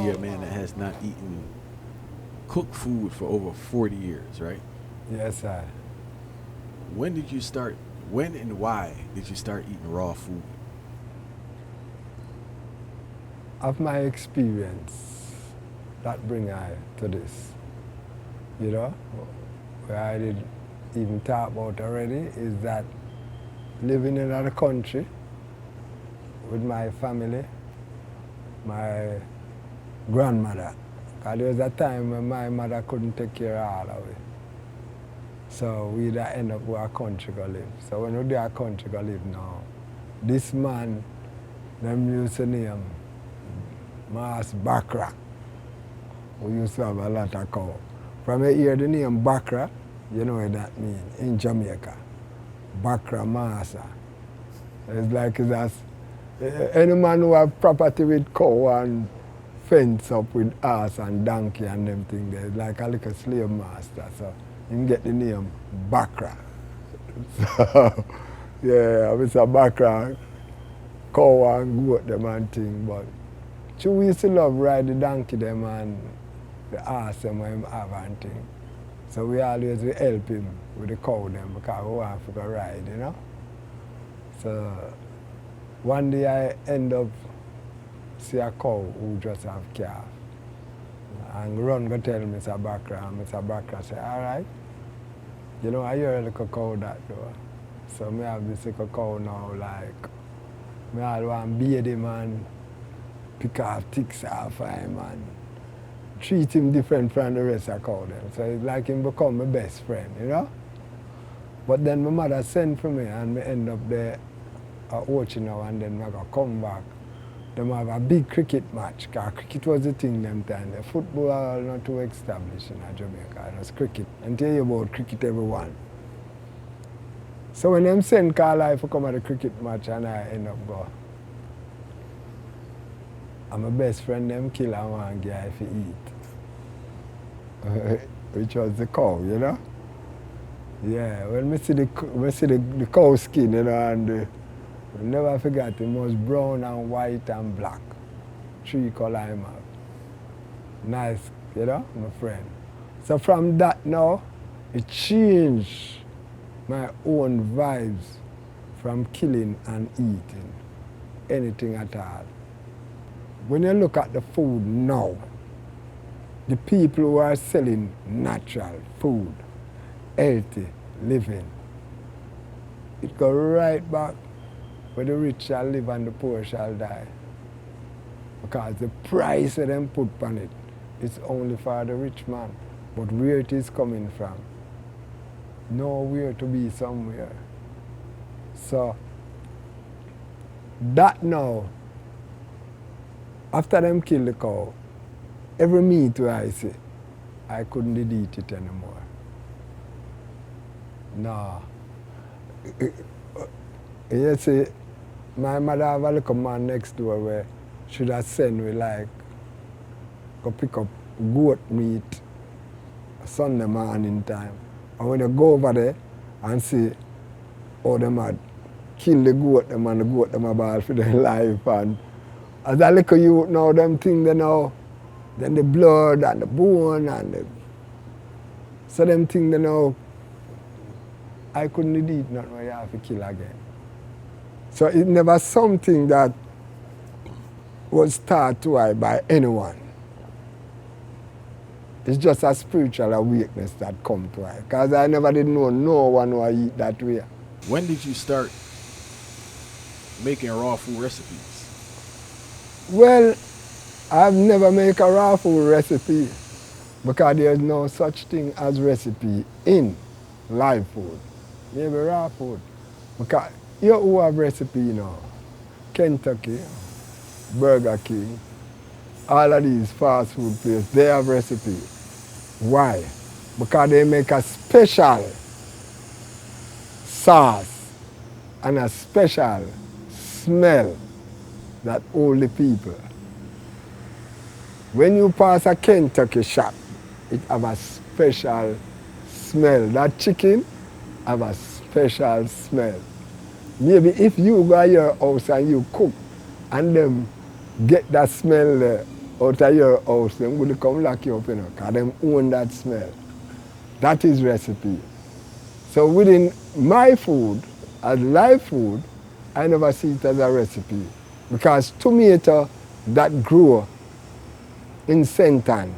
you're a man that has not eaten cooked food for over 40 years, right? Yes, sir. When did you start, when and why did you start eating raw food? Of my experience, that bring I to this. You know, where I did even talk about already is that living in another country with my family, my grandmother. Because there was a time when my mother couldn't take care of all of it. So we'd end up where our country go live. So when we do our country go live now, this man, them used to name Mas Bakra. We used to have a lot of cow. From you hear the name Bakra, you know what that means in Jamaica. Bakra Masa. It's like any man who have property with cow and fence up with ass and donkey and them things there, it's like a little slave master. So you can get the name Bakra. So yeah, Mr. Bakra, cow and goat them and thing, but we used to love ride the donkey them and the ass them when him have and thing. So we always help him with the cow them because we want to go ride, you know. So one day I end up see a cow who just have calf. And run go tell Mr. Bakra, and Mr. Bakra say, all right, you know, I hear a little cow that though. So me have this little cow now, like, me all want to bathe him and pick off ticks off him and treat him different from the rest of cow them. So it's like him become my best friend, you know? But then my mother sent for me and me end up there watching now and then I go come back. Them have a big cricket match, because cricket was the thing them time. The football not too established in Jamaica, it was cricket. And tell you about cricket everyone. So when them send Carlisle to come at the cricket match and I end up go, and my best friend them kill and one guy to eat. Which was the cow, you know? Yeah, when I see the cow skin, you know, and I never forget it was brown and white and black. 3 color him have. Nice, you know, my friend. So from that now, it changed my own vibes from killing and eating anything at all. When you look at the food now, the people who are selling natural food, healthy living, it go right back where the rich shall live and the poor shall die. Because the price that them put on it is only for the rich man. But where it is coming from, nowhere to be somewhere. So that now, after them kill the cow, every meat where I see, I couldn't eat it anymore. No. You see, my mother have a little man next door where should have sent me like go pick up goat meat Sunday morning time. And when you go over there and see how them had kill the goat them and the goat them about for their life, and as a little youth now them thing they know, then the blood and the bone and the so them thing they know I couldn't eat nothing where you have to kill again. So it never something that was taught to I by anyone. It's just a spiritual awakeness that come to I. Because I never did know no one who eat that way. When did you start making raw food recipes? Well, I've never made a raw food recipe because there's no such thing as recipe in live food. Maybe raw food. Because you who have recipe now, Kentucky, Burger King, all of these fast food places, they have recipe. Why? Because they make a special sauce and a special smell that all the people. When you pass a Kentucky shop, it have a special smell. That chicken have a special smell. Maybe if you go to your house and you cook and them get that smell there, out of your house, them would come lock you up, you know, because them own that smell. That is recipe. So within my food, as live food, I never see it as a recipe. Because tomato that grow in Senton,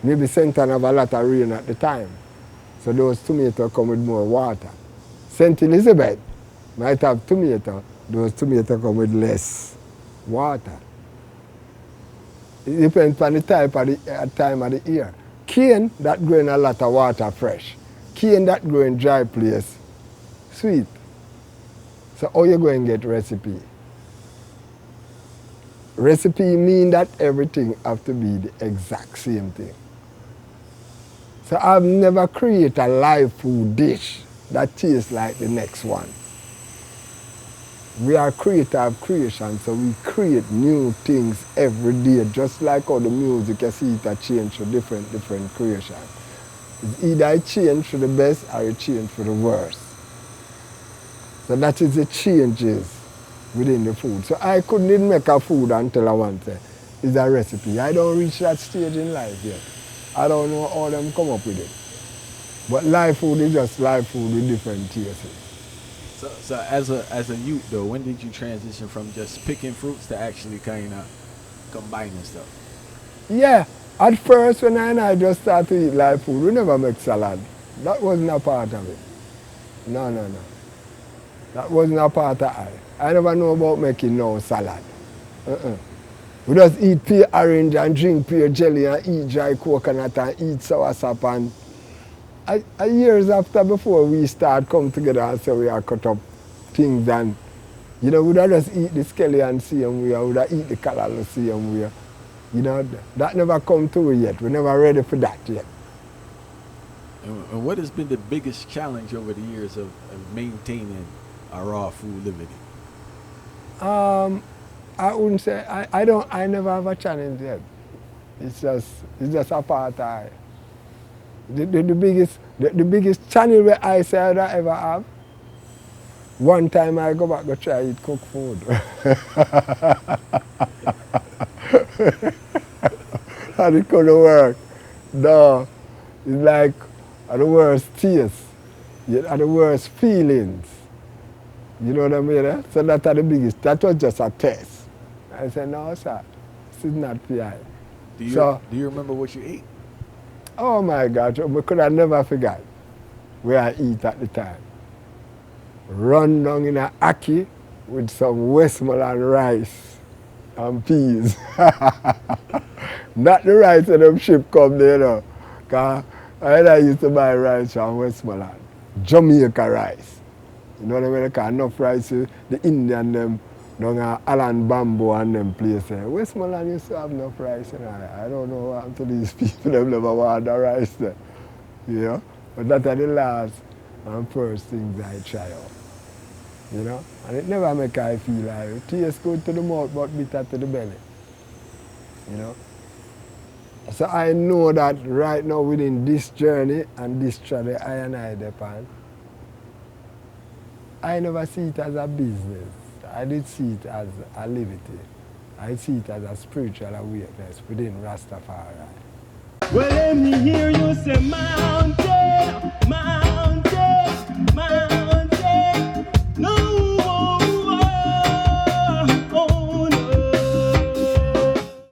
maybe Senton have a lot of rain at the time. So those tomatoes come with more water. St. Elizabeth might have tomato, those tomatoes come with less water. It depends on the type of the time of the year. Cane that grow in a lot of water fresh. Cane that grow in dry place, sweet. So how you going to get recipe? Recipe mean that everything have to be the exact same thing. So I've never created a live food dish that tastes like the next one. We are creator of creation, so we create new things every day, just like how the music, you see it change for different creation. It's either it change for the best or it change for the worst. So that is the changes within the food. So I couldn't even make a food until I want to. It's a recipe. I don't reach that stage in life yet. I don't know how them come up with it. But live food is just live food with different tastes. So as a youth though, when did you transition from just picking fruits to actually kind of combining stuff? Yeah, at first when I just started to eat live food, we never make salad. That wasn't a part of it. No. That wasn't a part of it. I never know about making no salad. We just eat pear orange and drink pear jelly and eat dry coconut and eat soursop and years after before we start come together and say we are cut up things and we would just eat the scallion same way, we would eat the callaloo same way. That never come to yet. We're never ready for that yet. And what has been the biggest challenge over the years of maintaining a raw food living? I wouldn't say I never have a challenge yet. It's just a part of it. The biggest challenge where I say I ever have, one time I go back to try eat cook food. And it couldn't work. No. It's like the worst taste, the worst feelings. You know what I mean? Eh? So that's the biggest. That was just a test. I said, no, sir, this is not PI. Do you remember what you ate? Oh my God, we could have never forgot where I eat at the time. Run down in a ackee with some Westmoreland rice and peas. Not the rice that them ship come there, no. Because I used to buy rice from Westmoreland. Jamaica rice. You know what I mean? Because enough rice, the Indian them, down at Alan Bamboo and them places. Westmoreland used to have enough rice. I don't know what happened to these people. They never want the rice there. You know? But that are the last and first things I try out. You know? And it never make I feel like it tastes good to the mouth but bitter to the belly. You know? So I know that right now within this journey and this journey I depend, I never see it as a business. I did see it as a liberty. I see it as a spiritual awareness within Rastafari. Well, let me hear you say mountain, mountain.